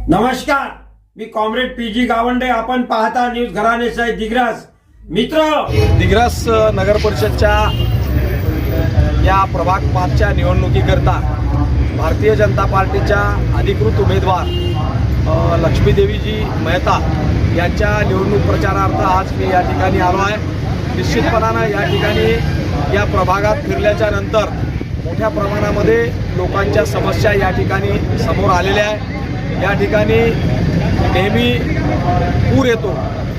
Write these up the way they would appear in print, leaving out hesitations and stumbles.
नमस्कार, मी comrade PG Gawande. आपण पाहता न्यूज घराणेचा दिग्रास. मित्र, दिग्रस नगर परिषदच्या या प्रभाग 5च्या निवडणुकीकरता भारतीय जनता पार्टीच्या अधिकृत उमेदवार लक्ष्मीदेवीजी मेहता यांच्या निवडणूक प्रचारार्थ आज मी या ठिकाणी आलो आहे. निश्चितपणानं या ठिकाणी या प्रभागात फिरल्याच्या नंतर मोठ्या प्रमाणामध्ये लोकांच्या समस्या या ठिकाणी समोर आलेल्या आहे. या ठिकाणी नेहमी पूर येतो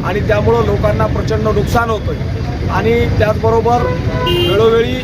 आणि त्यामुळं लोकांना प्रचंड नुकसान होतं आणि त्याचबरोबर वेळोवेळी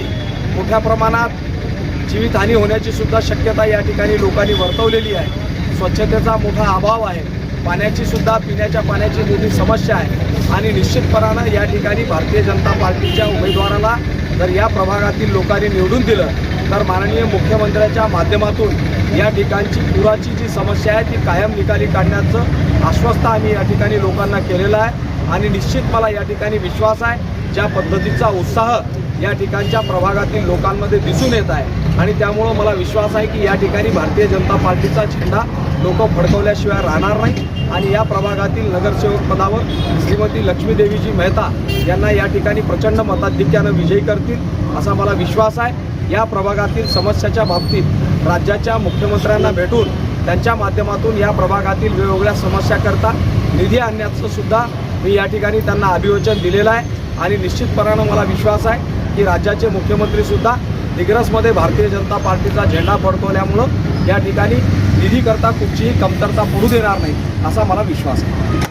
मोठ्या प्रमाणात जीवितहानी होण्याची सुद्धा शक्यता या ठिकाणी लोकांनी वर्तवलेली आहे. स्वच्छतेचा मोठा अभाव आहे. पाण्याची सुद्धा पिण्याच्या पाण्याची मोठी समस्या आहे आणि निश्चितपणानं या ठिकाणी भारतीय जनता पार्टीच्या उमेदवाराला जर या प्रभागातील लोकांनी निवडून दिलं तर माननीय मुख्यमंत्र्यांच्या माध्यमातून या ठिकाणची पुराची जी समस्या आहे ती कायम निकाली काढण्याचं आश्वस्त आम्ही या ठिकाणी लोकांना केलेलं आहे आणि निश्चित मला या ठिकाणी विश्वास आहे ज्या पद्धतीचा उत्साह या ठिकाणच्या प्रभागातील लोकांमध्ये दिसून येत आहे आणि त्यामुळं मला विश्वास आहे की या ठिकाणी भारतीय जनता पार्टीचा झेंडा लोक फडकवल्याशिवाय राहणार नाही आणि या प्रभागातील नगरसेवक पदावर श्रीमती लक्ष्मीदेवीजी मेहता यांना या ठिकाणी प्रचंड मताधिक्यानं विजयी करतील असा मला विश्वास आहे. या प्रभागातील समस्याच्या बाबतीत राज्याच्या मुख्यमंत्र्यांना भेटून त्यांच्या माध्यमातून या प्रभागातील वेगवेगळ्या समस्याकरता निधी आणण्याचं सुद्धा मी या ठिकाणी त्यांना अभिवचन दिलेलं आहे आणि निश्चितपणानं मला विश्वास आहे की राज्याचे मुख्यमंत्रीसुद्धा दिग्रसमध्ये भारतीय जनता पार्टीचा झेंडा फडकवल्यामुळं या ठिकाणी निधीकरता कुठचीही कमतरता पडू देणार नाही असा मला विश्वास आहे.